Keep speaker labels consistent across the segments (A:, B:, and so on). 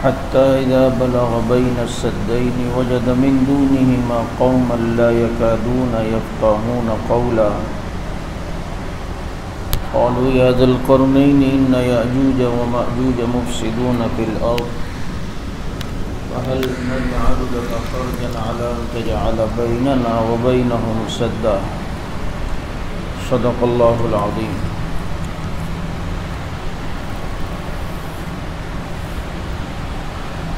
A: حتى إذا بلغ بين السدين وجد من دونهما قوما لا يكادون يفقهون قولا قالوا يا ذا القرنين إن يأجوج ومأجوج مفسدون في الأرض فهل نجعل لك خرجا على أن تجعل بيننا وبينهم سدا صدق الله العظيم۔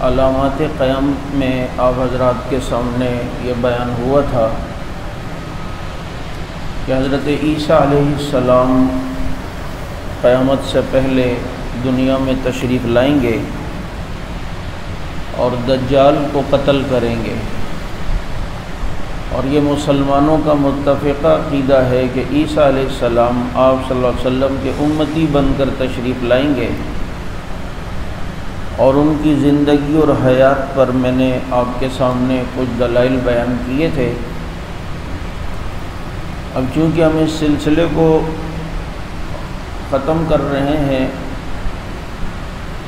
A: علامات قیامت میں آپ حضرات کے سامنے یہ بیان ہوا تھا کہ حضرت عیسیٰ علیہ السلام قیامت سے پہلے دنیا میں تشریف لائیں گے اور دجال کو قتل کریں گے، اور یہ مسلمانوں کا متفقہ عقیدہ ہے کہ عیسیٰ علیہ السلام آپ صلی اللہ علیہ وسلم کے امتی بن کر تشریف لائیں گے، اور ان کی زندگی اور حیات پر میں نے آپ کے سامنے کچھ دلائل بیان کیے تھے۔ اب چونکہ ہم اس سلسلے کو ختم کر رہے ہیں،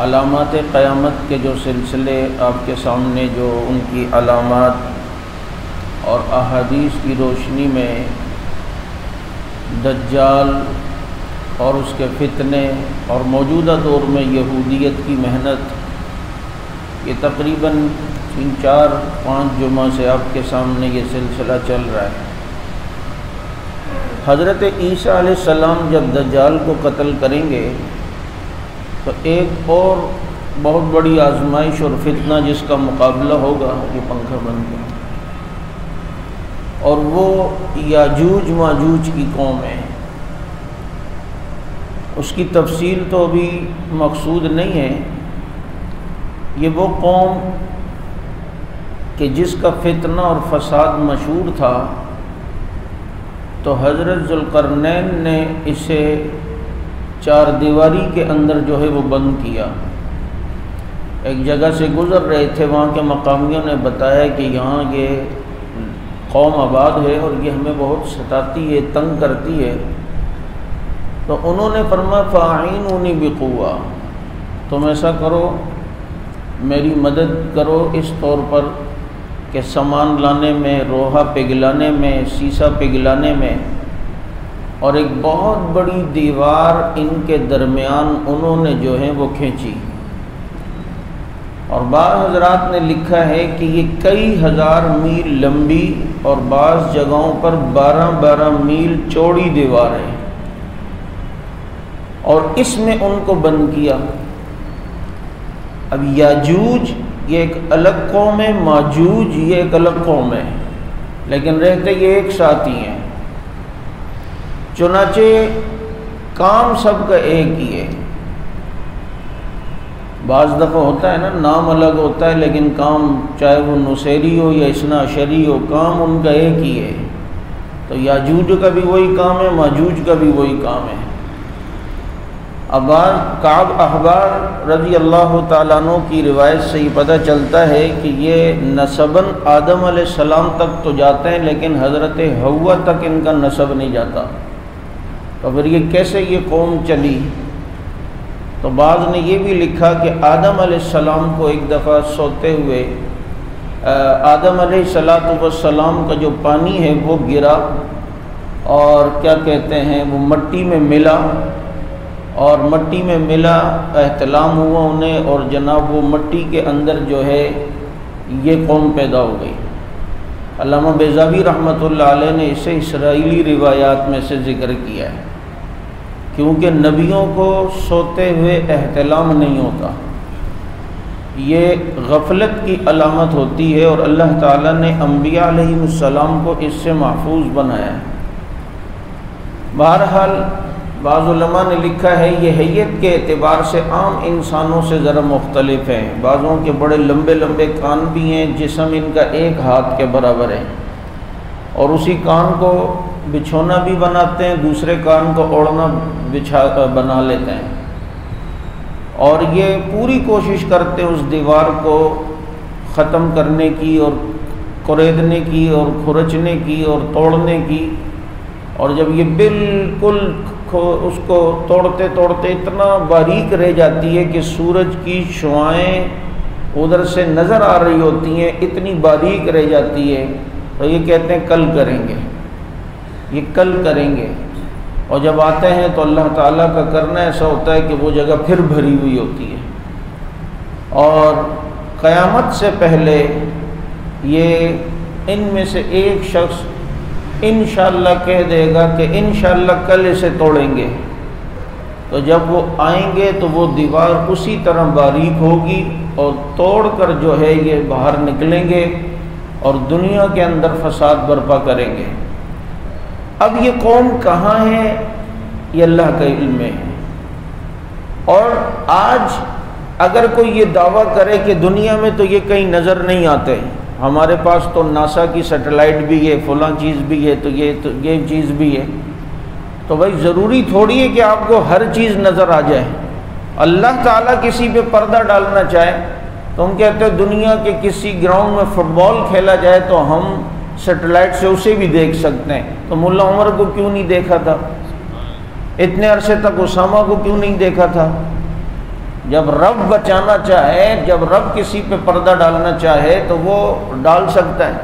A: علامات قیامت کے جو سلسلے آپ کے سامنے جو ان کی علامات اور احادیث کی روشنی میں دجال اور اس کے فتنے اور موجودہ دور میں یہودیت کی محنت، یہ تقریباً 3-4-5 جمعہ سے آپ کے سامنے یہ سلسلہ چل رہا ہے۔ حضرت عیسیٰ علیہ السلام جب دجال کو قتل کریں گے تو ایک اور بہت بڑی آزمائش اور فتنہ جس کا مقابلہ ہوگا، یہ پنکھا بند کر، اور وہ یاجوج ماجوج کی قوم ہے۔ اس کی تفصیل تو ابھی مقصود نہیں ہے۔ یہ وہ قوم کہ جس کا فتنہ اور فساد مشہور تھا، تو حضرت ذوالقرنین نے اسے 4 دیواری کے اندر جو ہے وہ بند کیا۔ ایک جگہ سے گزر رہے تھے، وہاں کے مقامیوں نے بتایا کہ یہاں یہ قوم آباد ہے اور یہ ہمیں بہت ستاتی ہے، تنگ کرتی ہے۔ تو انہوں نے فرمایا فاعینونی بقوہ، تم ایسا کرو میری مدد کرو اس طور پر کہ سامان لانے میں، روہا پگھلانے میں، سیسا پگھلانے میں، اور ایک بہت بڑی دیوار ان کے درمیان انہوں نے جو ہے وہ کھینچی۔ اور بعض حضرات نے لکھا ہے کہ یہ کئی ہزار میل لمبی اور بعض جگہوں پر 12 میل چوڑی دیوار ہے، اور اس میں ان کو بند کیا۔ اب یاجوج یہ ایک الگ قوم ہے، ماجوج یہ ایک الگ قوم ہے، لیکن رہتے یہ ایک ساتھ ہی ہیں۔ چنانچہ کام سب کا ایک ہی ہے۔ بعض دفعہ ہوتا ہے نا، نام الگ ہوتا ہے لیکن کام چاہے وہ نصیری ہو یا اثنا عشری ہو، کام ان کا ایک ہی ہے۔ تو یاجوج کا بھی وہی کام ہے، ماجوج کا بھی وہی کام ہے۔ اب کعب احبار رضی اللہ تعالیٰ عنہ کی روایت سے یہ پتہ چلتا ہے کہ یہ نسباً آدم علیہ السلام تک تو جاتے ہیں، لیکن حضرت حوا تک ان کا نسب نہیں جاتا۔ تو پھر یہ کیسے یہ قوم چلی؟ تو بعض نے یہ بھی لکھا کہ آدم علیہ السلام کو ایک دفعہ سوتے ہوئے آدم علیہ السلام کا جو پانی ہے وہ گرا، اور کیا کہتے ہیں وہ مٹی میں ملا، اور مٹی میں ملا، احتلام ہوا انہیں، اور جناب وہ مٹی کے اندر جو ہے یہ قوم پیدا ہو گئی۔ علامہ بیضاوی رحمۃ اللہ علیہ نے اسے اسرائیلی روایات میں سے ذکر کیا ہے، کیونکہ نبیوں کو سوتے ہوئے احتلام نہیں ہوتا، یہ غفلت کی علامت ہوتی ہے، اور اللہ تعالیٰ نے انبیاء علیہ السلام کو اس سے محفوظ بنایا ہے۔ بہرحال بعض علماء نے لکھا ہے یہ حیت کے اعتبار سے عام انسانوں سے ذرا مختلف ہیں، بعضوں کے بڑے لمبے لمبے کان بھی ہیں، جسم ان کا 1 ہاتھ کے برابر ہے، اور اسی کان کو بچھونا بھی بناتے ہیں، دوسرے کان کو اوڑھنا بنا لیتے ہیں، اور یہ پوری کوشش کرتے ہیں اس دیوار کو ختم کرنے کی اور کوریدنے کی اور کھرچنے کی اور توڑنے کی، اور جب یہ بالکل اس کو توڑتے توڑتے اتنا باریک رہ جاتی ہے کہ سورج کی شعاعیں ادھر سے نظر آ رہی ہوتی ہیں، اتنی باریک رہ جاتی ہے، تو یہ کہتے ہیں کل کریں گے، یہ کل کریں گے، اور جب آتے ہیں تو اللہ تعالیٰ کا کرنا ایسا ہوتا ہے کہ وہ جگہ پھر بھری ہوئی ہوتی ہے، اور قیامت سے پہلے یہ ان میں سے ایک شخص انشاءاللہ کہہ دے گا کہ انشاءاللہ کل اسے توڑیں گے، تو جب وہ آئیں گے تو وہ دیوار اسی طرح باریک ہوگی اور توڑ کر جو ہے یہ باہر نکلیں گے اور دنیا کے اندر فساد برپا کریں گے۔ اب یہ قوم کہاں ہے یہ اللہ کا علم ہے، اور آج اگر کوئی یہ دعویٰ کرے کہ دنیا میں تو یہ کہیں نظر نہیں آتے، ہمارے پاس تو ناسا کی سیٹلائٹ بھی ہے، فلاں چیز بھی ہے، تو یہ چیز بھی ہے، تو بھائی ضروری تھوڑی ہے کہ آپ کو ہر چیز نظر آ جائے۔ اللہ تعالیٰ کسی پہ پردہ ڈالنا چاہے تو ہم کہتے ہیں دنیا کے کسی گراؤنڈ میں فٹ بال کھیلا جائے تو ہم سیٹلائٹ سے اسے بھی دیکھ سکتے ہیں، تو ملا عمر کو کیوں نہیں دیکھا تھا؟ اتنے عرصے تک اسامہ کو کیوں نہیں دیکھا تھا؟ جب رب بچانا چاہے، جب رب کسی پہ پردہ ڈالنا چاہے تو وہ ڈال سکتا ہے۔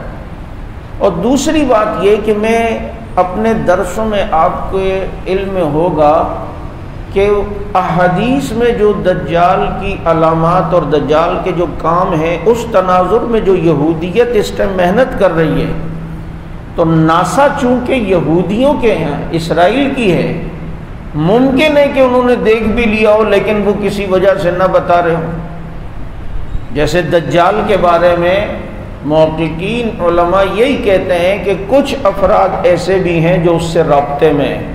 A: اور دوسری بات یہ کہ میں اپنے درسوں میں آپ کو علم میں ہوگا کہ احادیث میں جو دجال کی علامات اور دجال کے جو کام ہیں، اس تناظر میں جو یہودیت اس ٹائم محنت کر رہی ہے، تو ناسا چونکہ یہودیوں کے ہیں، اسرائیل کی ہے، ممکن ہے کہ انہوں نے دیکھ بھی لیا ہو لیکن وہ کسی وجہ سے نہ بتا رہے ہوں۔ جیسے دجال کے بارے میں محققین علماء یہی کہتے ہیں کہ کچھ افراد ایسے بھی ہیں جو اس سے رابطے میں ہیں،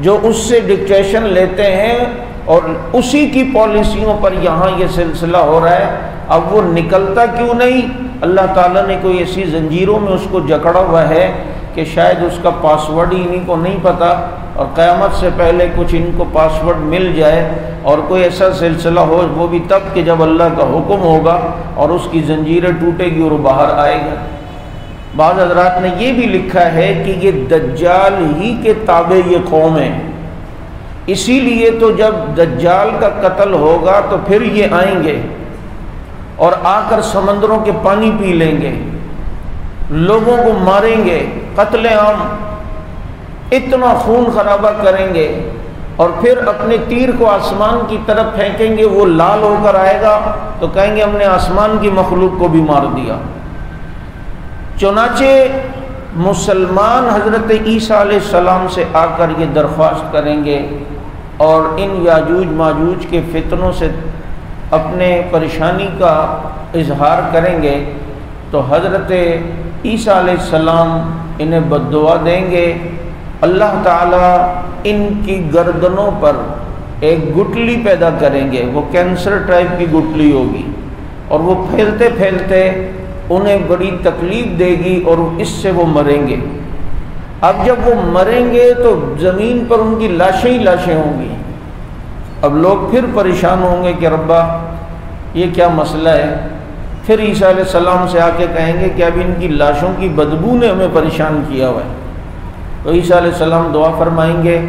A: جو اس سے ڈکٹیشن لیتے ہیں، اور اسی کی پالیسیوں پر یہاں یہ سلسلہ ہو رہا ہے۔ اب وہ نکلتا کیوں نہیں؟ اللہ تعالیٰ نے کوئی ایسی زنجیروں میں اس کو جکڑا ہوا ہے کہ شاید اس کا پاسورڈ ہی انہیں کو نہیں پتہ، اور قیامت سے پہلے کچھ ان کو پاسورڈ مل جائے اور کوئی ایسا سلسلہ ہو، وہ بھی تب کہ جب اللہ کا حکم ہوگا اور اس کی زنجیریں ٹوٹے گی اور باہر آئے گا۔ بعض حضرات نے یہ بھی لکھا ہے کہ یہ دجال ہی کے تابع یہ قوم ہے، اسی لیے تو جب دجال کا قتل ہوگا تو پھر یہ آئیں گے اور آ کر سمندروں کے پانی پی لیں گے، لوگوں کو ماریں گے، قتل عام، اتنا خون خرابہ کریں گے، اور پھر اپنے تیر کو آسمان کی طرف پھینکیں گے، وہ لال ہو کر آئے گا تو کہیں گے ہم نے آسمان کی مخلوق کو بھی مار دیا۔ چنانچہ مسلمان حضرت عیسیٰ علیہ السلام سے آ کر یہ درخواست کریں گے اور ان یاجوج ماجوج کے فتنوں سے اپنے پریشانی کا اظہار کریں گے، تو حضرت عیسیٰ علیہ السلام انہیں بد دعا دیں گے، اللہ تعالیٰ ان کی گردنوں پر ایک گٹلی پیدا کریں گے، وہ کینسر ٹائپ کی گٹلی ہوگی، اور وہ پھیلتے پھیلتے انہیں بڑی تکلیف دے گی اور اس سے وہ مریں گے۔ اب جب وہ مریں گے تو زمین پر ان کی لاشیں ہی لاشیں ہوں گی۔ اب لوگ پھر پریشان ہوں گے کہ ربا یہ کیا مسئلہ ہے، پھر عیسیٰ علیہ السلام سے آ کے کہیں گے کہ اب ان کی لاشوں کی بدبو نے ہمیں پریشان کیا ہوا ہے، تو عیسیٰ علیہ السلام دعا فرمائیں گے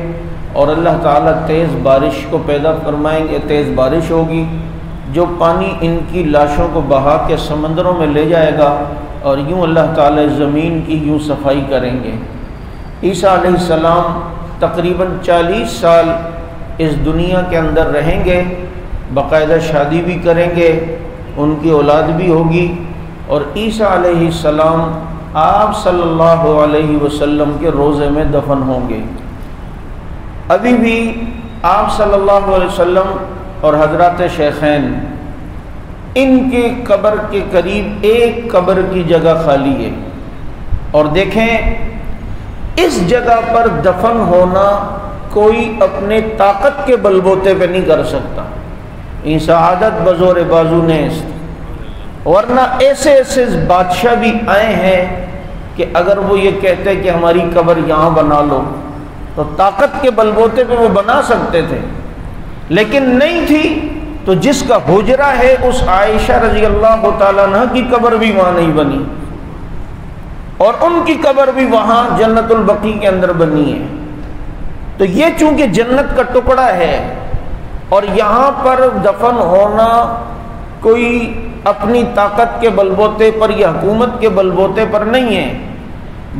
A: اور اللہ تعالیٰ تیز بارش کو پیدا فرمائیں گے، تیز بارش ہوگی جو پانی ان کی لاشوں کو بہا کے سمندروں میں لے جائے گا، اور یوں اللہ تعالیٰ زمین کی یوں صفائی کریں گے۔ عیسیٰ علیہ السلام تقریباً 40 سال اس دنیا کے اندر رہیں گے، باقاعدہ شادی بھی کریں گے، ان کی اولاد بھی ہوگی، اور عیسیٰ علیہ السلام آپ صلی اللہ علیہ وسلم کے روضے میں دفن ہوں گے۔ ابھی بھی آپ صلی اللہ علیہ وسلم اور حضرات شیخین ان کی قبر کے قریب ایک قبر کی جگہ خالی ہے، اور دیکھیں اس جگہ پر دفن ہونا کوئی اپنے طاقت کے بل بوتے پہ نہیں کر سکتا، یہ سعادت بزور بازو نیست، ورنہ ایسے ایسے بادشاہ بھی آئے ہیں کہ اگر وہ یہ کہتے کہ ہماری قبر یہاں بنا لو تو طاقت کے بل بوتے پہ وہ بنا سکتے تھے، لیکن نہیں تھی، تو جس کا حجرہ ہے اس عائشہ رضی اللہ تعالیٰ عنہ کی قبر بھی وہاں نہیں بنی، اور ان کی قبر بھی وہاں جنت البقیع کے اندر بنی ہے۔ تو یہ چونکہ جنت کا ٹکڑا ہے اور یہاں پر دفن ہونا کوئی اپنی طاقت کے بلبوتے پر یا حکومت کے بلبوتے پر نہیں ہے،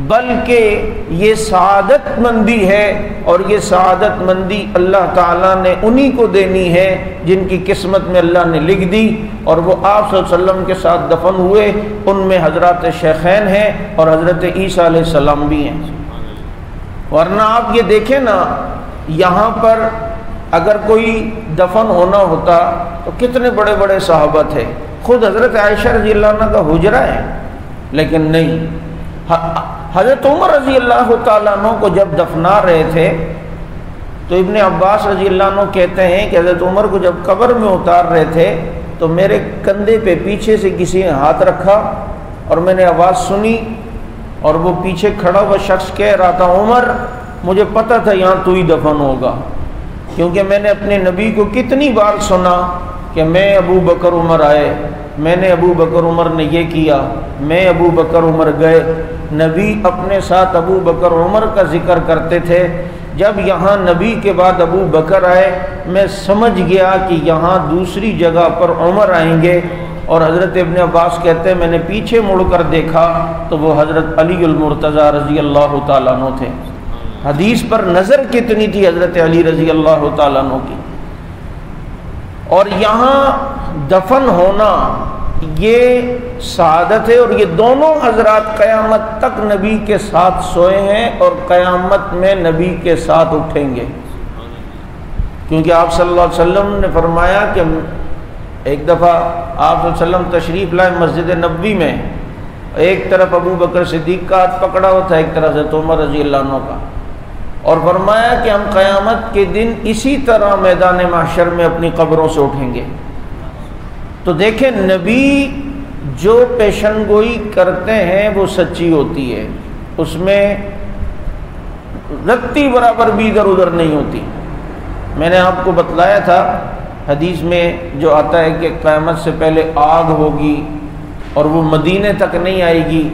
A: بلکہ یہ سعادت مندی ہے، اور یہ سعادت مندی اللہ تعالیٰ نے انہی کو دینی ہے جن کی قسمت میں اللہ نے لکھ دی، اور وہ آپ صلی اللہ علیہ وسلم کے ساتھ دفن ہوئے، ان میں حضرات شیخین ہیں اور حضرت عیسیٰ علیہ السلام بھی ہیں۔ ورنہ آپ یہ دیکھیں نا، یہاں پر اگر کوئی دفن ہونا ہوتا تو کتنے بڑے بڑے صحابہ تھے، خود حضرت عائشہ رضی اللہ عنہ کا حجرہ ہے، لیکن نہیں، حضرت عمر رضی اللہ تعالیٰ عنہ کو جب دفنا رہے تھے تو ابن عباس رضی اللہ عنہ کہتے ہیں کہ حضرت عمر کو جب قبر میں اتار رہے تھے تو میرے کندھے پہ پیچھے سے کسی نے ہاتھ رکھا اور میں نے آواز سنی، اور وہ پیچھے کھڑا ہوا شخص کہہ رہا تھا، عمر مجھے پتہ تھا یہاں تو ہی دفن ہوگا، کیونکہ میں نے اپنے نبی کو کتنی بار سنا کہ میں ابو بکر عمر آئے، میں نے ابو بکر عمر نے یہ کیا، میں ابو بکر عمر گئے، نبی اپنے ساتھ ابو بکر عمر کا ذکر کرتے تھے۔ جب یہاں نبی کے بعد ابو بکر آئے، میں سمجھ گیا کہ یہاں دوسری جگہ پر عمر آئیں گے، اور حضرت ابن عباس کہتے ہیں میں نے پیچھے مڑ کر دیکھا تو وہ حضرت علی المرتضیٰ رضی اللہ تعالیٰ عنہ تھے۔ حدیث پر نظر کتنی تھی حضرت علی رضی اللہ تعالیٰ عنہ کی۔ اور یہاں دفن ہونا یہ سعادت ہے، اور یہ دونوں حضرات قیامت تک نبی کے ساتھ سوئے ہیں اور قیامت میں نبی کے ساتھ اٹھیں گے، کیونکہ آپ صلی اللہ علیہ وسلم نے فرمایا کہ ایک دفعہ آپ صلی اللہ علیہ وسلم تشریف لائے مسجد نبوی میں، ایک طرف ابو بکر صدیق کا ہاتھ پکڑا ہوا تھا، ایک طرف حضرت عمر رضی اللہ عنہ کا، اور فرمایا کہ ہم قیامت کے دن اسی طرح میدان محشر میں اپنی قبروں سے اٹھیں گے۔ تو دیکھیں نبی جو پیشن گوئی کرتے ہیں وہ سچی ہوتی ہے، اس میں رتی برابر بھی ادھر ادھر نہیں ہوتی۔ میں نے آپ کو بتلایا تھا حدیث میں جو آتا ہے کہ قیامت سے پہلے آگ ہوگی اور وہ مدینے تک نہیں آئے گی،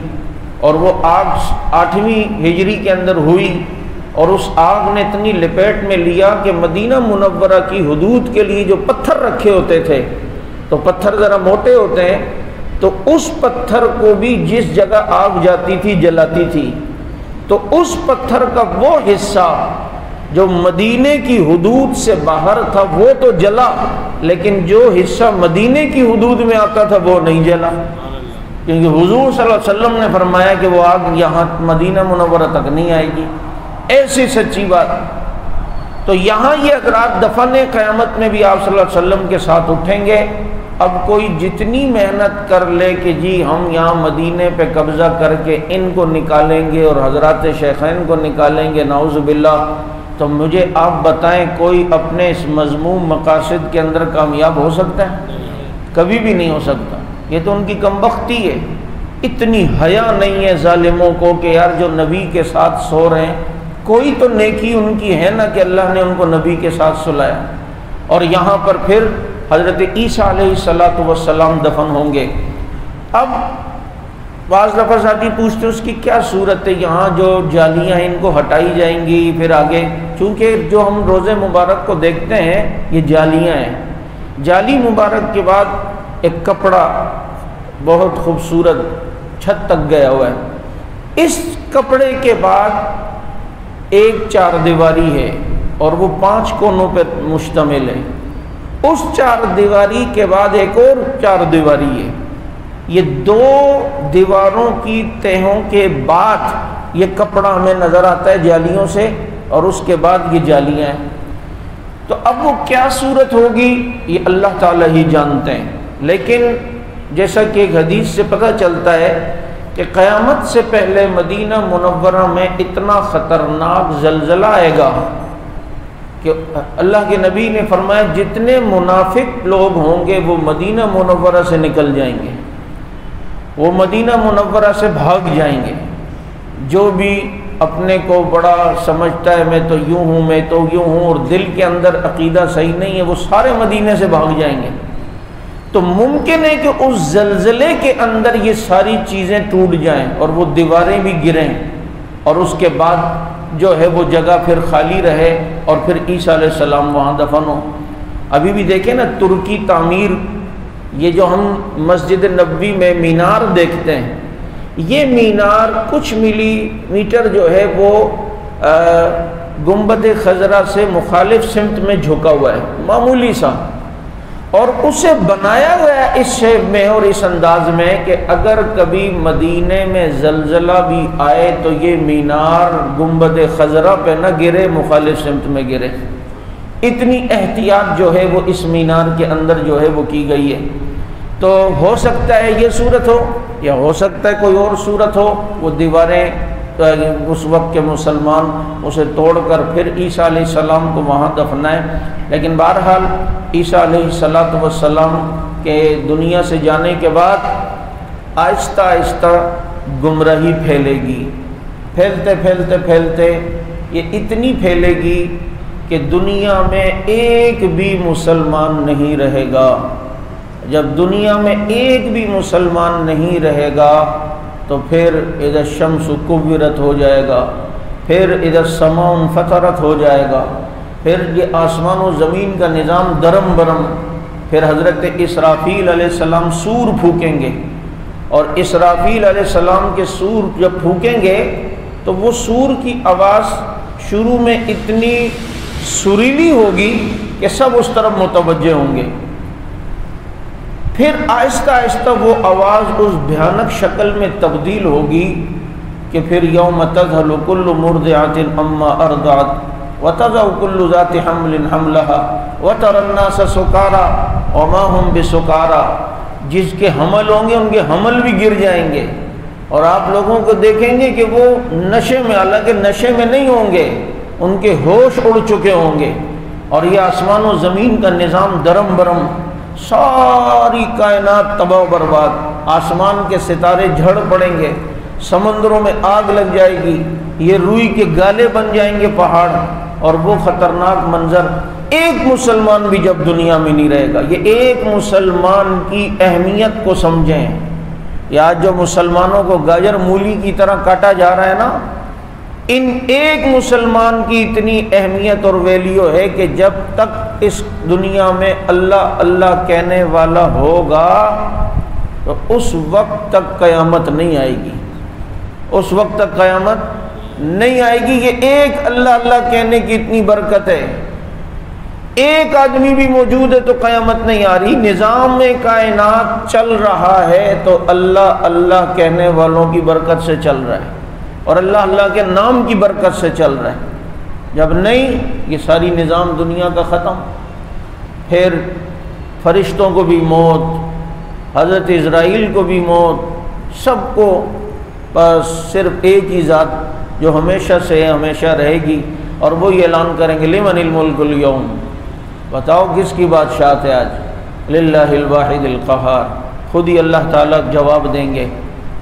A: اور وہ آگ 8ویں ہجری کے اندر ہوئی، اور اس آگ نے اتنی لپیٹ میں لیا کہ مدینہ منورہ کی حدود کے لیے جو پتھر رکھے ہوتے تھے، تو پتھر ذرا موٹے ہوتے ہیں، تو اس پتھر کو بھی جس جگہ آگ جاتی تھی جلاتی تھی، تو اس پتھر کا وہ حصہ جو مدینے کی حدود سے باہر تھا وہ تو جلا، لیکن جو حصہ مدینے کی حدود میں آتا تھا وہ نہیں جلا، کیونکہ حضور صلی اللہ علیہ وسلم نے فرمایا کہ وہ آگ یہاں مدینہ منورہ تک نہیں آئے گی۔ ایسی سچی بات۔ تو یہاں یہ حضرات دفن قیامت میں بھی آپ صلی اللہ علیہ وسلم کے ساتھ اٹھیں گے۔ اب کوئی جتنی محنت کر لے کہ جی ہم یہاں مدینے پہ قبضہ کر کے ان کو نکالیں گے اور حضرات شیخین کو نکالیں گے، نعوذ باللہ، تو مجھے آپ بتائیں کوئی اپنے اس مذموم مقاصد کے اندر کامیاب ہو سکتا ہے؟ کبھی بھی نہیں ہو سکتا۔ یہ تو ان کی کمبختی ہے، اتنی حیا نہیں ہے ظالموں کو کہ یار جو نبی کے ساتھ سو رہے ہیں، کوئی تو نیکی ان کی ہے نا کہ اللہ نے ان کو نبی کے ساتھ سلایا۔ اور یہاں پر پھر حضرت عیسیٰ علیہ السلام دفن ہوں گے۔ اب بعض دفعہ ساتھی پوچھتے اس کی کیا صورت ہے، یہاں جو جالیاں ہیں ان کو ہٹائی جائیں گی پھر آگے، چونکہ جو ہم روزے مبارک کو دیکھتے ہیں یہ جالیاں ہیں، جالی مبارک کے بعد ایک کپڑا بہت خوبصورت چھت تک گیا ہوا ہے، اس کپڑے کے بعد ایک چار دیواری ہے اور وہ 5 کونوں پر مشتمل ہے، اس 4 دیواری کے بعد ایک اور 4 دیواری ہے، یہ 2 دیواروں کی تہوں کے بعد یہ کپڑا ہمیں نظر آتا ہے جالیوں سے، اور اس کے بعد یہ جالیاں ہیں۔ تو اب وہ کیا صورت ہوگی یہ اللہ تعالیٰ ہی جانتے ہیں، لیکن جیسا کہ ایک حدیث سے پتہ چلتا ہے کہ قیامت سے پہلے مدینہ منورہ میں اتنا خطرناک زلزلہ آئے گا کہ اللہ کے نبی نے فرمایا جتنے منافق لوگ ہوں گے وہ مدینہ منورہ سے نکل جائیں گے، وہ مدینہ منورہ سے بھاگ جائیں گے۔ جو بھی اپنے کو بڑا سمجھتا ہے میں تو یوں ہوں، میں تو یوں ہوں، اور دل کے اندر عقیدہ صحیح نہیں ہے، وہ سارے مدینے سے بھاگ جائیں گے۔ تو ممکن ہے کہ اس زلزلے کے اندر یہ ساری چیزیں ٹوٹ جائیں اور وہ دیواریں بھی گریں، اور اس کے بعد جو ہے وہ جگہ پھر خالی رہے اور پھر عیسیٰ علیہ السلام وہاں دفن ہو۔ ابھی بھی دیکھیں نا ترکی تعمیر یہ جو ہم مسجد نبوی میں مینار دیکھتے ہیں، یہ مینار کچھ ملی میٹر جو ہے وہ گنبد خضرا سے مخالف سمت میں جھکا ہوا ہے، معمولی سا، اور اسے بنایا گیا اس شیپ میں اور اس انداز میں کہ اگر کبھی مدینے میں زلزلہ بھی آئے تو یہ مینار گنبد خضرا پہ نہ گرے، مخالف سمت میں گرے۔ اتنی احتیاط جو ہے وہ اس مینار کے اندر جو ہے وہ کی گئی ہے۔ تو ہو سکتا ہے یہ صورت ہو یا ہو سکتا ہے کوئی اور صورت ہو، وہ دیواریں اس وقت کے مسلمان اسے توڑ کر پھر عیسیٰ علیہ السلام کو وہاں دفنائیں، لیکن بہرحال عیسیٰ علیہ السلام کے دنیا سے جانے کے بعد آہستہ آہستہ گمراہی پھیلے گی، پھیلتے پھیلتے پھیلتے یہ اتنی پھیلے گی کہ دنیا میں ایک بھی مسلمان نہیں رہے گا۔ جب دنیا میں ایک بھی مسلمان نہیں رہے گا تو پھر اذا الشمس کورت ہو جائے گا، پھر اذا السماء انفطرت ہو جائے گا، پھر یہ آسمان و زمین کا نظام درم برم، پھر حضرت اسرافیل علیہ السلام سور پھونکیں گے، اور اسرافیل علیہ السلام کے سور جب پھونکیں گے تو وہ سور کی آواز شروع میں اتنی سریلی ہوگی کہ سب اس طرف متوجہ ہوں گے، پھر آہستہ آہستہ وہ آواز اس بھیانک شکل میں تبدیل ہوگی کہ پھر یوم تذہل کل مرضعۃ عما ارضعت وتضع کل ذات حمل حملها وتری الناس سکارى وما هم بسکارى، جس کے حمل ہوں گے ان کے حمل بھی گر جائیں گے، اور آپ لوگوں کو دیکھیں گے کہ وہ نشے میں، حالانکہ نشے میں نہیں ہوں گے، ان کے ہوش اڑ چکے ہوں گے، اور یہ آسمان و زمین کا نظام درم برم، ساری کائنات تباہ و برباد، آسمان کے ستارے جھڑ پڑیں گے، سمندروں میں آگ لگ جائے گی، یہ روئی کے گالے بن جائیں گے پہاڑ، اور وہ خطرناک منظر، ایک مسلمان بھی جب دنیا میں نہیں رہے گا۔ یہ ایک مسلمان کی اہمیت کو سمجھیں، یہ آج جو مسلمانوں کو گاجر مولی کی طرح کاٹا جا رہا ہے نا، ان ایک مسلمان کی اتنی اہمیت اور ویلیو ہے کہ جب تک اس دنیا میں اللہ اللہ کہنے والا ہوگا تو اس وقت تک قیامت نہیں آئے گی، اس وقت تک قیامت نہیں آئے گی۔ یہ ایک اللہ اللہ کہنے کی اتنی برکت ہے، ایک آدمی بھی موجود ہے تو قیامت نہیں آ رہی۔ نظام کائنات چل رہا ہے تو اللہ اللہ کہنے والوں کی برکت سے چل رہا ہے، اور اللہ اللہ کے نام کی برکت سے چل رہا ہے۔ جب نہیں، یہ ساری نظام دنیا کا ختم، پھر فرشتوں کو بھی موت، حضرت اسرائیل کو بھی موت، سب کو بس صرف ایک ہی ذات جو ہمیشہ سے ہمیشہ رہے گی، اور وہ یہ اعلان کریں گے لمن الملک اليوم، بتاؤ کس کی بادشاہت ہے آج؟ للہ الواحد القہار، خود ہی اللہ تعالیٰ جواب دیں گے۔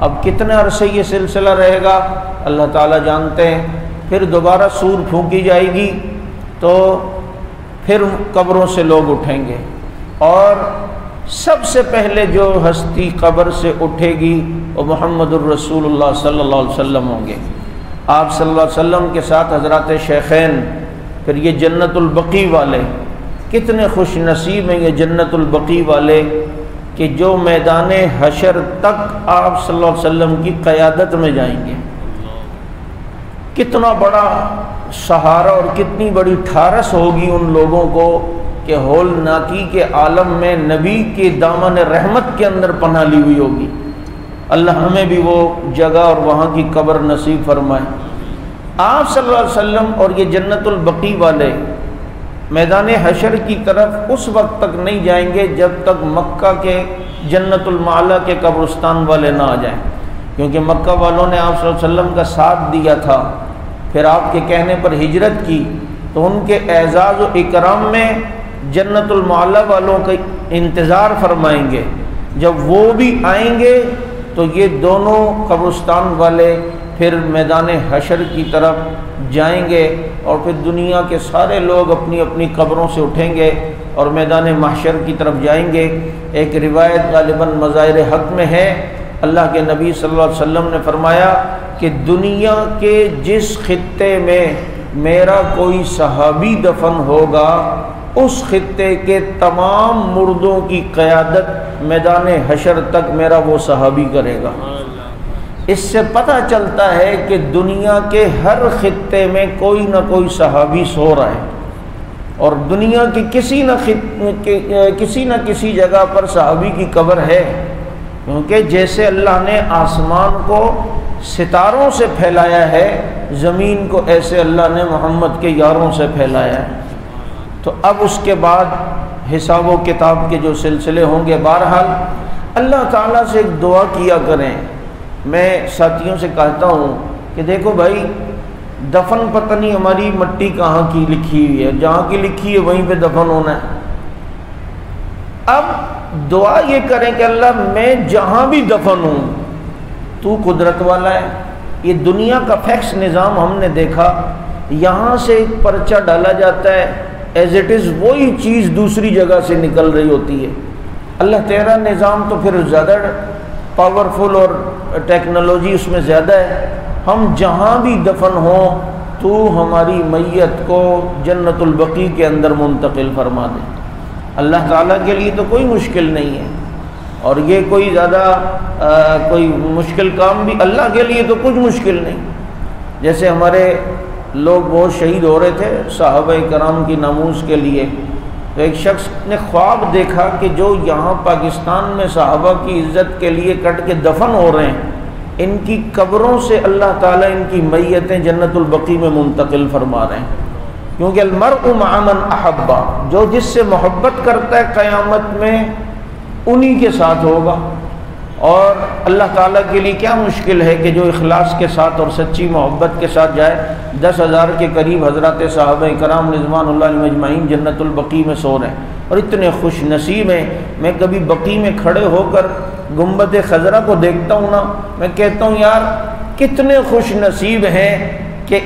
A: اب کتنے عرصے یہ سلسلہ رہے گا اللہ تعالیٰ جانتے ہیں۔ پھر دوبارہ سور پھونکی جائے گی تو پھر قبروں سے لوگ اٹھیں گے، اور سب سے پہلے جو ہستی قبر سے اٹھے گی وہ محمد الرسول اللہ صلی اللہ علیہ وسلم ہوں گے۔ آپ صلی اللہ علیہ وسلم کے ساتھ حضرات شیخین، پھر یہ جنت البقیع والے، کتنے خوش نصیب ہیں یہ جنت البقیع والے کہ جو میدان حشر تک آپ صلی اللہ علیہ وسلم کی قیادت میں جائیں گے۔ کتنا بڑا سہارا اور کتنی بڑی ٹھارس ہوگی ان لوگوں کو کہ ہول ناکی کے عالم میں نبی کے دامن رحمت کے اندر پناہ لی ہوئی ہوگی۔ اللہ ہمیں بھی وہ جگہ اور وہاں کی قبر نصیب فرمائے۔ آپ صلی اللہ علیہ وسلم اور یہ جنت البقیع والے میدان حشر کی طرف اس وقت تک نہیں جائیں گے جب تک مکہ کے جنت المعلا کے قبرستان والے نہ آ جائیں، کیونکہ مکہ والوں نے آپ صلی اللہ علیہ وسلم کا ساتھ دیا تھا، پھر آپ کے کہنے پر ہجرت کی، تو ان کے اعزاز و اکرام میں جنت المعلا والوں کا انتظار فرمائیں گے۔ جب وہ بھی آئیں گے تو یہ دونوں قبرستان والے پھر میدان حشر کی طرف جائیں گے، اور پھر دنیا کے سارے لوگ اپنی اپنی قبروں سے اٹھیں گے اور میدان محشر کی طرف جائیں گے۔ ایک روایت غالباً مظاہر حق میں ہے، اللہ کے نبی صلی اللہ علیہ وسلم نے فرمایا کہ دنیا کے جس خطے میں میرا کوئی صحابی دفن ہوگا اس خطے کے تمام مردوں کی قیادت میدان حشر تک میرا وہ صحابی کرے گا۔ اس سے پتہ چلتا ہے کہ دنیا کے ہر خطے میں کوئی نہ کوئی صحابی سو رہا ہے، اور دنیا کی کسی نہ کسی جگہ پر صحابی کی قبر ہے، کیونکہ جیسے اللہ نے آسمان کو ستاروں سے پھیلایا ہے، زمین کو ایسے اللہ نے محمد کے یاروں سے پھیلایا ہے۔ تو اب اس کے بعد حساب و کتاب کے جو سلسلے ہوں گے، بہرحال اللہ تعالیٰ سے ایک دعا کیا کریں۔ میں ساتھیوں سے کہتا ہوں کہ دیکھو بھائی، دفن پتہ نہیں ہماری مٹی کہاں کی لکھی ہوئی ہے، جہاں کی لکھی ہے وہیں پہ دفن ہونا ہے۔ اب دعا یہ کریں کہ اللہ میں جہاں بھی دفن ہوں تو قدرت والا ہے۔ یہ دنیا کا فیکس نظام ہم نے دیکھا، یہاں سے ایک پرچہ ڈالا جاتا ہے، ایز اٹ از وہی چیز دوسری جگہ سے نکل رہی ہوتی ہے۔ اللہ تیرا نظام تو پھر زیادہ پاورفل اور ٹیکنالوجی اس میں زیادہ ہے، ہم جہاں بھی دفن ہوں تو ہماری میت کو جنت البقیع کے اندر منتقل فرما دے۔ اللہ تعالیٰ کے لیے تو کوئی مشکل نہیں ہے، اور یہ کوئی زیادہ کوئی مشکل کام بھی اللہ کے لیے تو کچھ مشکل نہیں۔ جیسے ہمارے لوگ بہت شہید ہو رہے تھے صحابہ کرام کی ناموس کے لیے، تو ایک شخص نے خواب دیکھا کہ جو یہاں پاکستان میں صحابہ کی عزت کے لیے کٹ کے دفن ہو رہے ہیں، ان کی قبروں سے اللہ تعالیٰ ان کی میتیں جنت البقیع میں منتقل فرما رہے ہیں، کیونکہ المرء مع من احب، جو جس سے محبت کرتا ہے قیامت میں انہی کے ساتھ ہوگا۔ اور اللہ تعالیٰ کے لیے کیا مشکل ہے کہ جو اخلاص کے ساتھ اور سچی محبت کے ساتھ جائے۔ 10,000 کے قریب حضرات صحابہ کرام رضوان اللہ علیہم اجمعین جنت البقیع میں سو رہے ہیں، اور اتنے خوش نصیب ہیں۔ میں کبھی بقیع میں کھڑے ہو کر گنبد خضرا کو دیکھتا ہوں نا، میں کہتا ہوں یار کتنے خوش نصیب ہیں کہ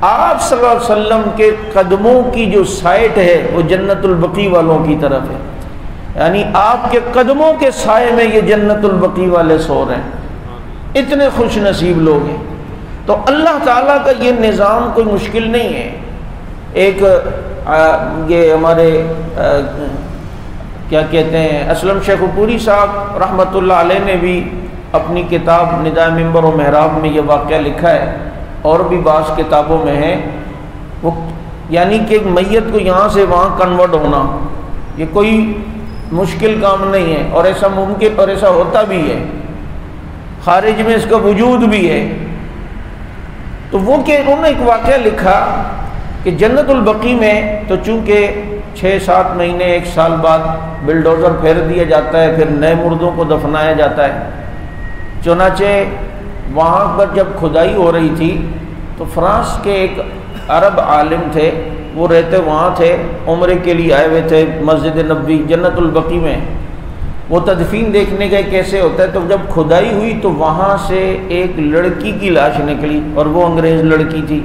A: آپ صلی اللہ علیہ وسلم کے قدموں کی جو سائٹ ہے وہ جنت البقیع والوں کی طرف ہے، یعنی آپ کے قدموں کے سائے میں یہ جنت البقیع والے سو رہے ہیں۔ اتنے خوش نصیب لوگ ہیں۔ تو اللہ تعالیٰ کا یہ نظام کوئی مشکل نہیں ہے۔ ایک یہ ہمارے کیا کہتے ہیں اسلم شیخ پوری صاحب رحمۃ اللہ علیہ نے بھی اپنی کتاب نداء منبر و محراب میں یہ واقعہ لکھا ہے، اور بھی بعض کتابوں میں ہے۔ وہ یعنی کہ ایک میت کو یہاں سے وہاں کنورٹ ہونا یہ کوئی مشکل کام نہیں ہے، اور ایسا ممکن اور ایسا ہوتا بھی ہے، خارج میں اس کا وجود بھی ہے۔ تو وہ کہ انہوں نے ایک واقعہ لکھا کہ جنت البقیع میں تو چونکہ 6-7 مہینے 1 سال بعد بلڈوزر پھیر دیا جاتا ہے، پھر نئے مردوں کو دفنایا جاتا ہے۔ چنانچہ وہاں پر جب کھدائی ہو رہی تھی تو فرانس کے ایک عرب عالم تھے، وہ رہتے وہاں تھے، عمرے کے لیے آئے ہوئے تھے مسجد نبوی جنت البقیع میں۔ وہ تدفین دیکھنے گئے کیسے ہوتا ہے، تو جب کھدائی ہوئی تو وہاں سے ایک لڑکی کی لاش نکلی، اور وہ انگریز لڑکی تھی۔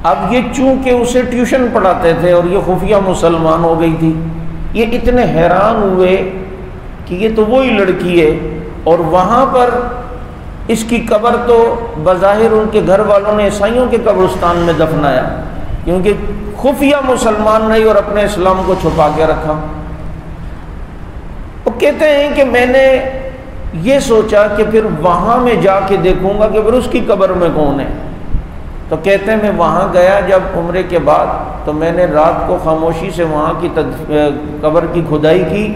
A: اب یہ چونکہ اسے ٹیوشن پڑھاتے تھے اور یہ خفیہ مسلمان ہو گئی تھی، یہ اتنے حیران ہوئے کہ یہ تو وہی لڑکی ہے، اور وہاں پر اس کی قبر تو بظاہر ان کے گھر والوں نے عیسائیوں کے قبرستان میں دفنایا، کیونکہ خفیہ مسلمان رہی اور اپنے اسلام کو چھپا کے رکھا۔ وہ کہتے ہیں کہ میں نے یہ سوچا کہ پھر وہاں میں جا کے دیکھوں گا کہ پھر اس کی قبر میں کون ہے۔ تو کہتے ہیں میں وہاں گیا جب عمرے کے بعد، تو میں نے رات کو خاموشی سے وہاں کی قبر کی کھدائی کی،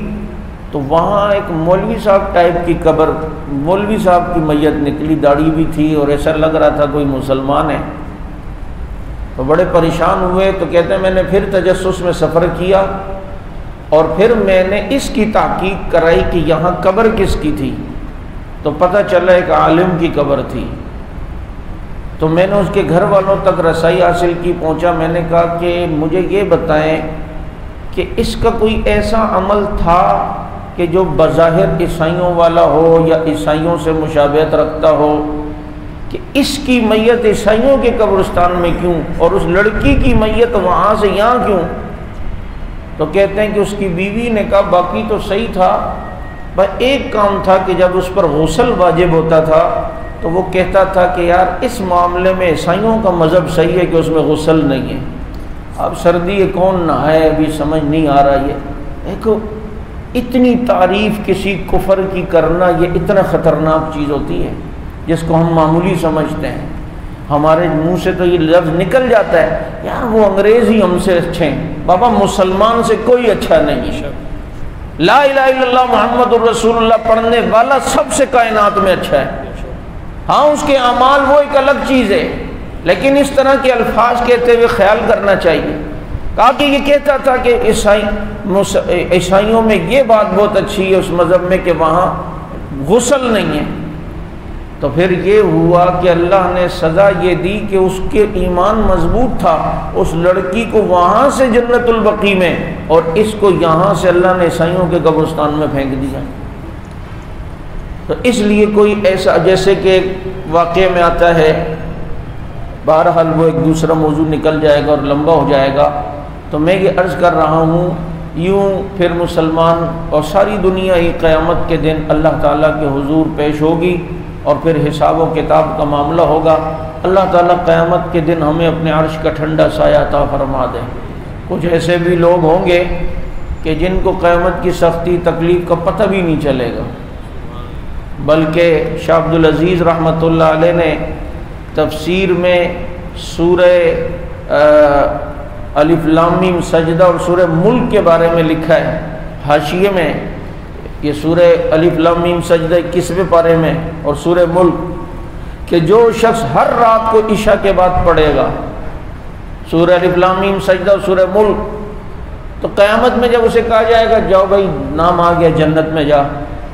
A: تو وہاں ایک مولوی صاحب ٹائپ کی قبر، مولوی صاحب کی میت نکلی، داڑھی بھی تھی اور ایسا لگ رہا تھا کوئی مسلمان ہے۔ تو بڑے پریشان ہوئے۔ تو کہتے ہیں میں نے پھر تجسس میں سفر کیا، اور پھر میں نے اس کی تحقیق کرائی کہ یہاں قبر کس کی تھی، تو پتہ چلا ایک عالم کی قبر تھی۔ تو میں نے اس کے گھر والوں تک رسائی حاصل کی، پہنچا، میں نے کہا کہ مجھے یہ بتائیں کہ اس کا کوئی ایسا عمل تھا کہ جو بظاہر عیسائیوں والا ہو یا عیسائیوں سے مشابہت رکھتا ہو، کہ اس کی میت عیسائیوں کے قبرستان میں کیوں اور اس لڑکی کی میت وہاں سے یہاں کیوں؟ تو کہتے ہیں کہ اس کی بیوی نے کہا باقی تو صحیح تھا، بس ایک کام تھا کہ جب اس پر غسل واجب ہوتا تھا تو وہ کہتا تھا کہ یار اس معاملے میں عیسائیوں کا مذہب صحیح ہے کہ اس میں غسل نہیں ہے، اب سردی کون نہائے ابھی سمجھ نہیں آ رہا. یہ دیکھو اتنی تعریف کسی کفر کی کرنا یہ اتنا خطرناک چیز ہوتی ہے جس کو ہم معمولی سمجھتے ہیں. ہمارے منہ سے تو یہ لفظ نکل جاتا ہے یار وہ انگریز ہی ہم سے اچھے ہیں. بابا مسلمان سے کوئی اچھا نہیں. لا الہ الا اللہ محمد الرسول اللہ پڑھنے والا سب سے کائنات میں اچھا ہے. ہاں اس کے اعمال وہ ایک الگ چیز ہے، لیکن اس طرح کے الفاظ کہتے ہوئے خیال کرنا چاہیے. کہا کہ یہ کہتا تھا کہ عیسائیوں میں یہ بات بہت اچھی ہے اس مذہب میں کہ وہاں غسل نہیں ہے. تو پھر یہ ہوا کہ اللہ نے سزا یہ دی کہ اس کے ایمان مضبوط تھا، اس لڑکی کو وہاں سے جنت البقیع میں اور اس کو یہاں سے اللہ نے عیسائیوں کے قبرستان میں پھینک دیا. تو اس لیے کوئی ایسا جیسے کہ واقعے میں آتا ہے، بہرحال وہ ایک دوسرا موضوع نکل جائے گا اور لمبا ہو جائے گا. تو میں یہ عرض کر رہا ہوں یوں پھر مسلمان اور ساری دنیا ہی قیامت کے دن اللہ تعالیٰ کے حضور پیش ہوگی اور پھر حساب و کتاب کا معاملہ ہوگا. اللہ تعالیٰ قیامت کے دن ہمیں اپنے عرش کا ٹھنڈا سایہ عطا فرما دے. کچھ ایسے بھی لوگ ہوں گے کہ جن کو قیامت کی سختی تکلیف کا پتہ بھی نہیں چلے گا، بلکہ شاہ عبد العزیز رحمۃ اللہ علیہ نے تفسیر میں سورہ الف لام میم سجدہ اور سورہ ملک کے بارے میں لکھا ہے حاشیے میں. یہ سورہ الف لام میم سجدہ 21ویں پارے میں اور سورہ ملک کہ جو شخص ہر رات کو عشاء کے بعد پڑھے گا سورہ الف لام میم سجدہ اور سورہ ملک، تو قیامت میں جب اسے کہا جائے گا جاؤ بھائی نام آ گیا جنت میں جا،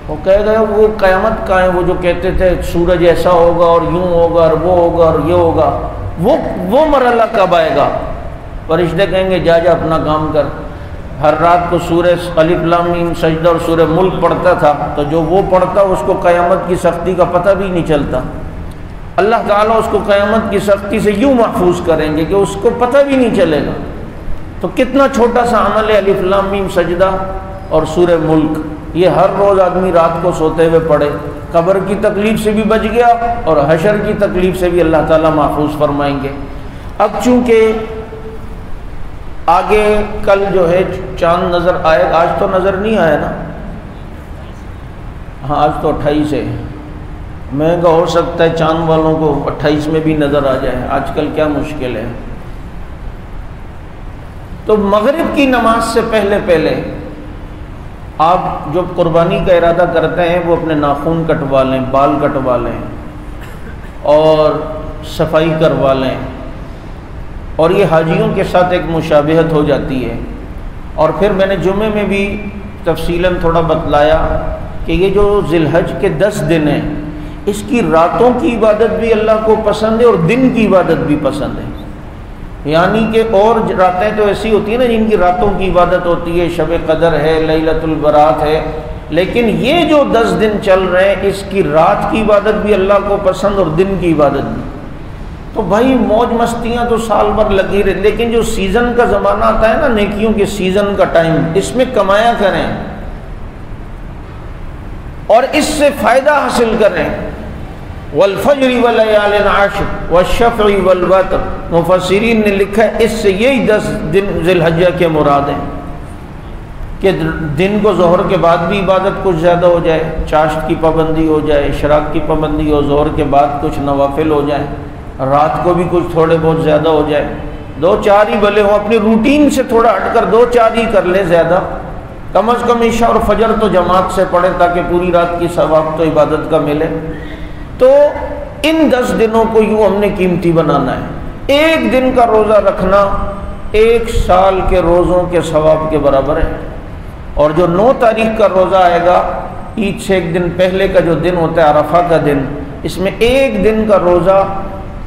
A: وہ کہے گا وہ قیامت کا ہے وہ جو کہتے تھے سورج ایسا ہوگا اور یوں ہوگا اور وہ ہوگا اور یہ ہوگا، وہ مرحلہ کب آئے گا؟ فرشتے کہیں گے جا اپنا کام کر. ہر رات کو سورہ الف لام میم سجدہ اور سورہ ملک پڑھتا تھا، تو جو وہ پڑھتا اس کو قیامت کی سختی کا پتہ بھی نہیں چلتا. اللہ تعالیٰ اس کو قیامت کی سختی سے یوں محفوظ کریں گے کہ اس کو پتہ بھی نہیں چلے گا. تو کتنا چھوٹا سا عمل ہے الف لام میم سجدہ اور سورہ ملک. یہ ہر روز آدمی رات کو سوتے ہوئے پڑھے، قبر کی تکلیف سے بھی بچ گیا اور حشر کی تکلیف سے بھی اللہ تعالیٰ محفوظ فرمائیں گے. اب چونکہ آگے کل جو ہے چاند نظر آئے، آج تو نظر نہیں آیا نا، ہاں آج تو 28 ہے. میں کہ ہو سکتا ہے چاند والوں کو 28 میں بھی نظر آ جائے، آج کل کیا مشکل ہے. تو مغرب کی نماز سے پہلے آپ جو قربانی کا ارادہ کرتے ہیں وہ اپنے ناخن کٹوا لیں، بال کٹوا لیں اور صفائی کروا لیں. اور یہ حاجیوں کے ساتھ ایک مشابہت ہو جاتی ہے. اور پھر میں نے جمعے میں بھی تفصیلاً تھوڑا بتلایا کہ یہ جو ذی الحج کے 10 دن ہیں اس کی راتوں کی عبادت بھی اللہ کو پسند ہے اور دن کی عبادت بھی پسند ہے. یعنی کہ اور راتیں تو ایسی ہوتی ہیں نا جن کی راتوں کی عبادت ہوتی ہے، شب قدر ہے، لیلۃ البرات ہے، لیکن یہ جو 10 دن چل رہے ہیں اس کی رات کی عبادت بھی اللہ کو پسند اور دن کی عبادت بھی. تو بھائی موج مستیاں تو سال بھر لگی رہے، لیکن جو سیزن کا زمانہ آتا ہے نا نیکیوں کے سیزن کا ٹائم، اس میں کمایا کریں اور اس سے فائدہ حاصل کریں. والفجر ولیال عشر والشفع والوتر، مفسرین نے لکھا ہے اس سے یہی 10 دن ذی الحجہ کے مراد ہیں کہ دن کو ظہر کے بعد بھی عبادت کچھ زیادہ ہو جائے، چاشت کی پابندی ہو جائے، اشراق کی پابندی ہو، ظہر کے بعد کچھ نوافل ہو جائیں، رات کو بھی کچھ تھوڑے بہت زیادہ ہو جائے. 2-4 ہی بھلے ہوں، اپنی روٹین سے تھوڑا ہٹ کر 2-4 ہی کر لیں، زیادہ کم از کم عشاء اور فجر تو جماعت سے پڑھیں تاکہ پوری رات کی ثواب تو عبادت کا ملے. تو ان 10 دنوں کو یوں ہم نے قیمتی بنانا ہے. ایک دن کا روزہ رکھنا 1 سال کے روزوں کے ثواب کے برابر ہے. اور جو 9 تاریخ کا روزہ آئے گا، عید سے ایک دن پہلے کا جو دن ہوتا ہے عرفہ کا دن، اس میں ایک دن کا روزہ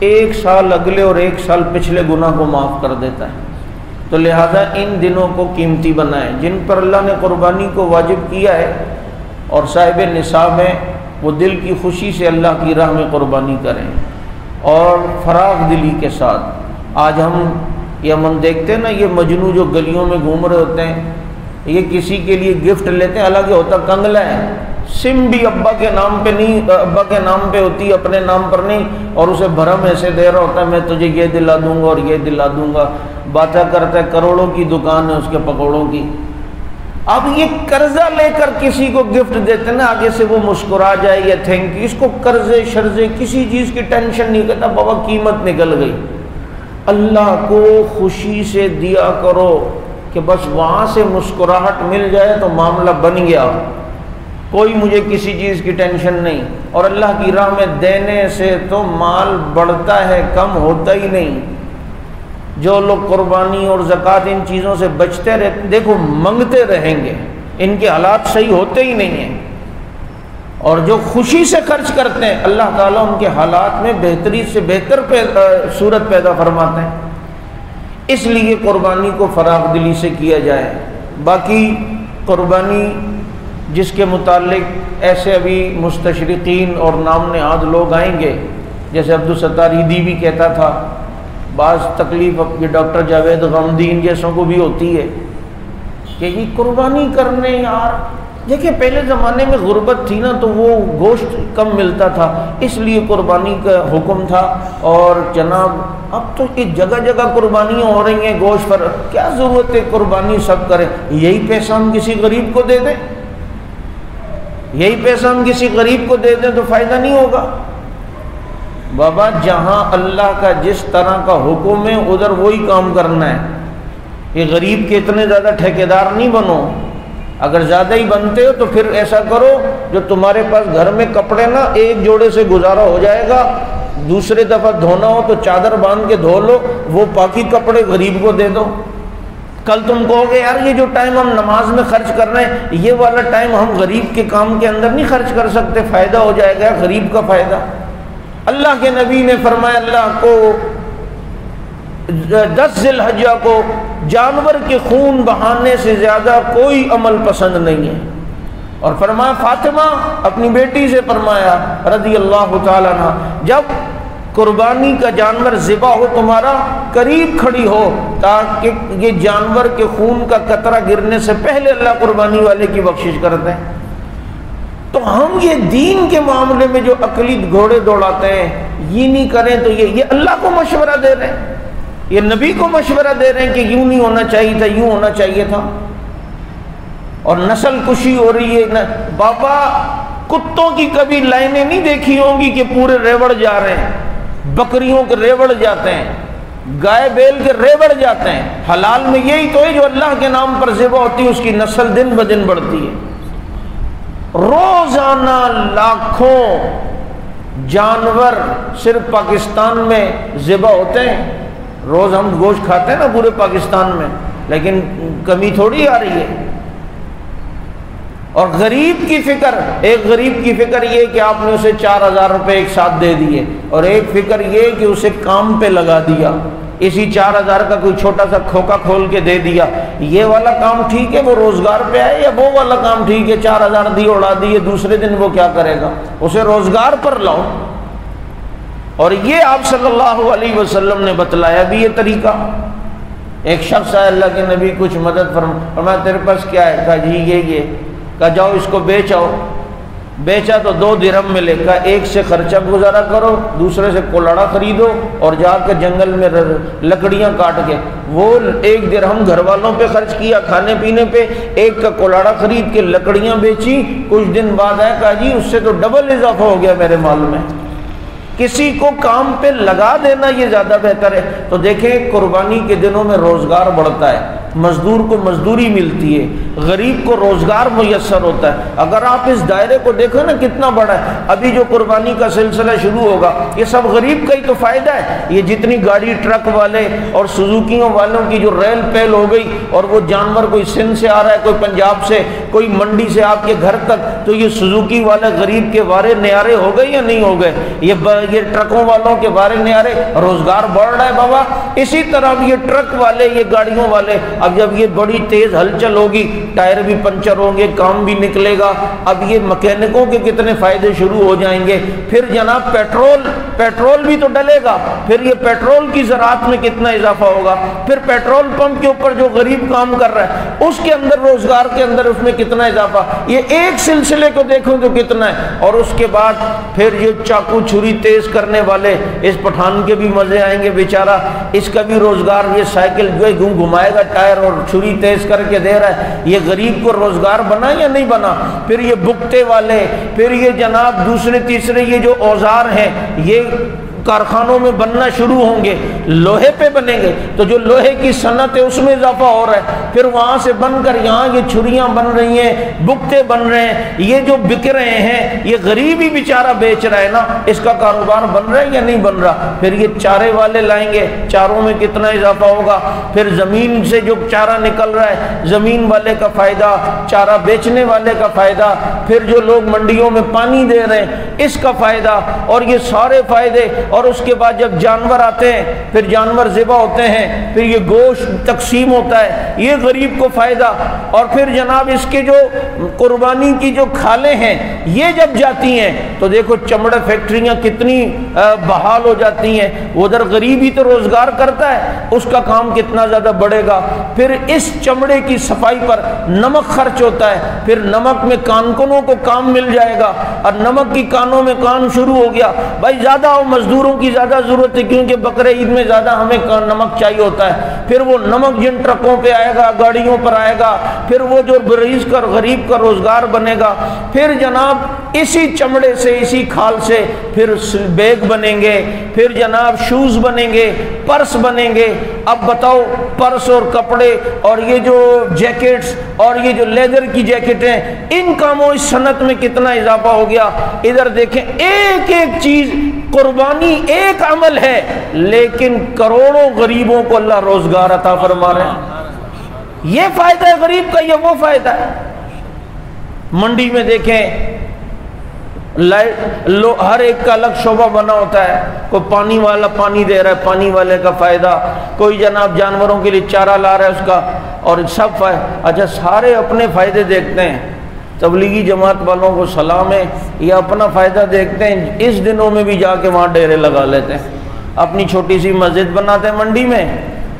A: 1 سال اگلے اور 1 سال پچھلے گناہ کو معاف کر دیتا ہے. تو لہذا ان دنوں کو قیمتی بنائیں. جن پر اللہ نے قربانی کو واجب کیا ہے اور صاحب نصاب ہیں وہ دل کی خوشی سے اللہ کی راہ میں قربانی کریں اور فراغ دلی کے ساتھ. آج ہم دیکھتے ہیں نا یہ مجنو جو گلیوں میں گھوم رہے ہوتے ہیں، یہ کسی کے لیے گفٹ لیتے ہیں، حالانکہ ہوتا کنگلا ہے، سم بھی ابا کے نام پہ نہیں، ابا کے نام پہ ہوتی، اپنے نام پر نہیں، اور اسے بھرم ایسے دے رہا ہوتا ہے میں تجھے یہ دلا دوں گا اور یہ دلا دوں گا. باتیں کرتا ہے کروڑوں کی دکان ہے اس کے پکوڑوں کی. اب یہ قرضہ لے کر کسی کو گفٹ دیتے نا آگے سے وہ مسکرا جائے یا تھینک یو، اس کو قرضے شرضے کسی چیز کی ٹینشن نہیں کرتا، بابا قیمت نکل گئی. اللہ کو خوشی سے دیا کرو کہ بس وہاں سے مسکراہٹ مل جائے تو معاملہ بن گیا، کوئی مجھے کسی چیز کی ٹینشن نہیں. اور اللہ کی راہ میں دینے سے تو مال بڑھتا ہے، کم ہوتا ہی نہیں. جو لوگ قربانی اور زکوٰۃ ان چیزوں سے بچتے رہتے دیکھو منگتے رہیں گے، ان کے حالات صحیح ہوتے ہی نہیں ہیں. اور جو خوشی سے خرچ کرتے ہیں اللہ تعالیٰ ان کے حالات میں بہتری سے بہتر صورت پیدا فرماتے ہیں. اس لیے قربانی کو فراخ دلی سے کیا جائے. باقی قربانی جس کے متعلق ایسے ابھی مستشرقین اور نام نہاد لوگ آئیں گے، جیسے عبدالستار عیدی بھی کہتا تھا، بعض تکلیف یہ ڈاکٹر جاوید غمدین جیسوں کو بھی ہوتی ہے کہ یہ قربانی کرنے یار، دیکھیں پہلے زمانے میں غربت تھی نا تو وہ گوشت کم ملتا تھا اس لیے قربانی کا حکم تھا. اور جناب اب تو یہ جگہ جگہ قربانیاں ہو رہی ہیں گوشت پر، کیا ضرورت ہے قربانی سب کریں؟ یہی پیسہ ہم کسی غریب کو دے دیں، یہی پیسہ ہم کسی غریب کو دے دیں تو فائدہ نہیں ہوگا. بابا جہاں اللہ کا جس طرح کا حکم ہے ادھر وہی کام کرنا ہے. یہ غریب کے اتنے زیادہ ٹھیکیدار نہیں بنو. اگر زیادہ ہی بنتے ہو تو پھر ایسا کرو جو تمہارے پاس گھر میں کپڑے نا ایک جوڑے سے گزارا ہو جائے گا، دوسرے دفعہ دھونا ہو تو چادر باندھ کے دھو لو، وہ پاکی کپڑے غریب کو دے دو. کل تم کہو گے یار یہ جو ٹائم ہم نماز میں خرچ کر رہے ہیں یہ والا ٹائم ہم غریب کے کام کے اندر نہیں خرچ کر سکتے، فائدہ ہو جائے گا غریب کا فائدہ. اللہ کے نبی نے فرمایا اللہ کو 10 ذی الحجہ کو جانور کے خون بہانے سے زیادہ کوئی عمل پسند نہیں ہے. اور فرمایا فاطمہ اپنی بیٹی سے فرمایا رضی اللہ تعالیٰ عنہ، جب قربانی کا جانور ذبح ہو تمہارا قریب کھڑی ہو تاکہ یہ جانور کے خون کا قطرہ گرنے سے پہلے اللہ قربانی والے کی بخشش کر دیں. تو ہم یہ دین کے معاملے میں جو عقلی گھوڑے دوڑاتے ہیں یہ نہیں کریں تو یہ اللہ کو مشورہ دے رہے ہیں، یہ نبی کو مشورہ دے رہے ہیں کہ یوں نہیں ہونا چاہیے تھا، یوں ہونا چاہیے تھا. اور نسل کشی ہو رہی ہے. بابا کتوں کی کبھی لائنیں نہیں دیکھی ہوں گی کہ پورے ریوڑ جا رہے ہیں، بکریوں کے ریوڑ جاتے ہیں، گائے بیل کے ریوڑ جاتے ہیں. حلال میں یہی تو ہے جو اللہ کے نام پر ذبح ہوتی ہے اس کی نسل دن بدن بڑھتی ہے. روزانہ لاکھوں جانور صرف پاکستان میں ذبح ہوتے ہیں. روز ہم گوشت کھاتے ہیں نا پورے پاکستان میں، لیکن کمی تھوڑی آ رہی ہے. اور غریب کی فکر، ایک غریب کی فکر یہ کہ آپ نے اسے 4000 روپے ایک ساتھ دے دیے، اور ایک فکر یہ کہ اسے کام پہ لگا دیا، اسی 4000 کا کوئی چھوٹا سا کھوکا کھول کے دے دیا. یہ والا کام ٹھیک ہے وہ روزگار پہ آئے، یا وہ والا کام ٹھیک ہے 4000 دی اڑا دیے دوسرے دن وہ کیا کرے گا؟ اسے روزگار پر لاؤ. اور یہ آپ صلی اللہ علیہ وسلم نے بتلایا بھی یہ طریقہ. ایک شخص آیا اللہ کے نبی کچھ مدد فرمایا تیرے پاس کیا ہے؟ کہا جی یہ کہا جاؤ اس کو بیچ آؤ. بیچا تو 2 درہم ملے. کہا ایک سے خرچہ گزارا کرو، دوسرے سے کولڑا خریدو اور جا کے جنگل میں لکڑیاں کاٹ کے، وہ 1 درہم گھر والوں پہ خرچ کیا کھانے پینے پہ، ایک کا کولڑا خرید کے لکڑیاں بیچی. کچھ دن بعد آیا کہا جی اس سے تو ڈبل اضافہ ہو گیا میرے مال میں. کسی کو کام پہ لگا دینا یہ زیادہ بہتر ہے. تو دیکھیں قربانی کے دنوں میں روزگار بڑھتا ہے، مزدور کو مزدوری ملتی ہے، غریب کو روزگار میسر ہوتا ہے. اگر آپ اس دائرے کو دیکھو نا کتنا بڑا ہے. ابھی جو قربانی کا سلسلہ شروع ہوگا یہ سب غریب کا ہی تو فائدہ ہے. یہ جتنی گاڑی ٹرک والے اور سزوکیوں والوں کی جو ریل پیل ہو گئی، اور وہ جانور کوئی سندھ سے آ رہا ہے، کوئی پنجاب سے، کوئی منڈی سے آپ کے گھر تک، تو یہ سزوکی والے غریب کے وارے نیارے ہو گئے یا نہیں ہو گئے؟ یہ ٹرکوں والوں کے وارے نیارے، روزگار بڑھ رہا ہے بابا. اسی طرح یہ ٹرک والے، یہ گاڑیوں والے اب جب یہ بڑی تیز ہلچل ہوگی ٹائر بھی پنچر ہوں گے، کام بھی نکلے گا، اب یہ مکینکوں کے کتنے فائدے شروع ہو جائیں گے۔ پھر جناب پیٹرول بھی تو ڈلے گا، پھر یہ پیٹرول کی زراعت میں کتنا اضافہ ہوگا، پھر پیٹرول پمپ کے اوپر جو غریب کام کر رہا ہے اس کے اندر روزگار کے اندر اس میں کتنا اضافہ، یہ ایک سلسلے کو دیکھو تو کتنا ہے۔ اور اس کے بعد پھر یہ چاقو چھری تیز کرنے والے، اس پٹھان کے بھی مزے آئیں گے بیچارہ، اس کا بھی روزگار، یہ سائیکل جو ہے گھمائے گا ٹائر اور چھری تیز کر کے دے رہا ہے، یہ غریب کو روزگار بنا یا نہیں بنا۔ پھر یہ بکتے والے، پھر یہ جناب دوسرے تیسرے یہ جو اوزار ہیں یہ کارخانوں میں بننا شروع ہوں گے، لوہے پہ بنیں گے تو جو لوہے کی صنعت ہے اس میں اضافہ ہو رہا ہے، پھر وہاں سے بن کر یہاں یہ چھریاں بن رہی ہیں، بکتے بن رہے ہیں، یہ جو بک رہے ہیں یہ غریب ہی بیچارہ بیچ رہا ہے نا، اس کا کاروبار بن رہا ہے یا نہیں بن رہا۔ پھر یہ چارے والے لائیں گے، چاروں میں کتنا اضافہ ہوگا، پھر زمین سے جو چارہ نکل رہا ہے زمین والے کا فائدہ، چارہ بیچنے والے کا فائدہ، پھر جو لوگ منڈیوں میں پانی دے رہے ہیں اس کا فائدہ، اور یہ سارے فائدے۔ اور اس کے بعد جب جانور آتے ہیں پھر جانور ذبح ہوتے ہیں، پھر یہ گوشت تقسیم ہوتا ہے، یہ غریب کو فائدہ۔ اور پھر جناب اس کے جو قربانی کی جو کھالیں ہیں یہ جب جاتی ہیں تو دیکھو چمڑا فیکٹریاں کتنی بحال ہو جاتی ہیں، ادھر غریب ہی تو روزگار کرتا ہے، اس کا کام کتنا زیادہ بڑھے گا۔ پھر اس چمڑے کی صفائی پر نمک خرچ ہوتا ہے، پھر نمک میں کانکنوں کو کام مل جائے گا، اور نمک کی کانوں میں کام شروع ہو گیا، بھائی زیادہ مزدوروں کی زیادہ ضرورت ہے کیونکہ بقرہ عید میں زیادہ ہمیں نمک چاہیے ہوتا ہے۔ پھر وہ نمک جن ٹرکوں پہ آئے گا، گاڑیوں پر آئے گا، پھر وہ جو رئیس کا غریب کا روزگار بنے گا۔ پھر جناب اسی چمڑے سے، اسی کھال سے پھر بیگ بنیں گے، پھر جناب شوز بنیں گے، پرس بنیں گے۔ اب بتاؤ پرس اور کپڑے اور یہ جو جیکٹس اور یہ جو لیدر کی جیکٹیں، ان کاموں اس صنعت میں کتنا اضافہ ہو گیا۔ ادھر دیکھیں ایک ایک چیز، قربانی ایک عمل ہے لیکن کروڑوں غریبوں کو اللہ روزگار عطا فرما رہے ہیں۔ یہ فائدہ ہے غریب کا، یہ وہ فائدہ ہے۔ منڈی میں دیکھیں ہر ایک کا الگ شعبہ بنا ہوتا ہے، کوئی پانی والا پانی دے رہا ہے، پانی والے کا فائدہ، کوئی جناب جانوروں کے لیے چارہ لا رہا ہے اس کا، اور سب اچھا سارے اپنے فائدے دیکھتے ہیں۔ تبلیغی جماعت والوں کو سلام ہے، یہ اپنا فائدہ دیکھتے ہیں، اس دنوں میں بھی جا کے وہاں ڈیرے لگا لیتے ہیں، اپنی چھوٹی سی مسجد بناتے ہیں منڈی میں،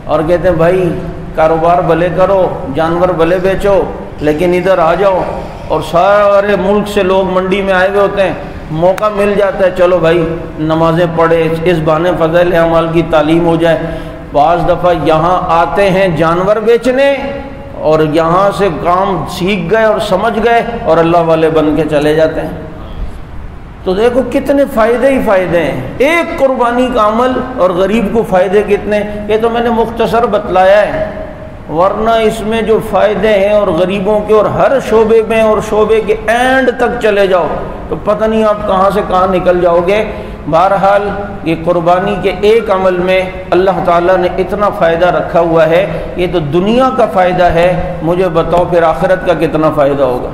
A: اور کہتے ہیں بھائی کاروبار بھلے کرو، جانور بھلے بیچو، لیکن ادھر آ جاؤ۔ اور سارے ملک سے لوگ منڈی میں آئے ہوئے ہوتے ہیں، موقع مل جاتا ہے چلو بھائی نمازیں پڑھے، اس بہانے فضائل اعمال کی تعلیم ہو جائے۔ بعض دفعہ یہاں آتے ہیں جانور بیچنے اور یہاں سے کام سیکھ گئے اور سمجھ گئے اور اللہ والے بن کے چلے جاتے ہیں۔ تو دیکھو کتنے فائدے ہی فائدے ہیں، ایک قربانی کا عمل اور غریب کو فائدے کتنے، یہ تو میں نے مختصر بتلایا ہے، ورنہ اس میں جو فائدے ہیں اور غریبوں کے، اور ہر شعبے میں اور شعبے کے اینڈ تک چلے جاؤ تو پتہ نہیں آپ کہاں سے کہاں نکل جاؤ گے۔ بہرحال یہ قربانی کے ایک عمل میں اللہ تعالیٰ نے اتنا فائدہ رکھا ہوا ہے، یہ تو دنیا کا فائدہ ہے، مجھے بتاؤ پھر آخرت کا کتنا فائدہ ہوگا۔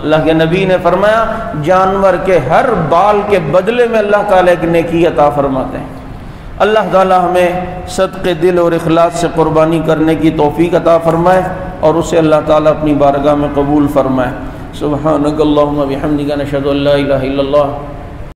A: اللہ کے نبی نے فرمایا جانور کے ہر بال کے بدلے میں اللہ تعالیٰ ایک نیکی عطا فرماتے ہیں۔ اللہ تعالیٰ ہمیں صدق دل اور اخلاص سے قربانی کرنے کی توفیق عطا فرمائے اور اسے اللہ تعالیٰ اپنی بارگاہ میں قبول فرمائے۔ سبحانک اللہم و بحمدک، نشہد ان لا الہ الا اللہ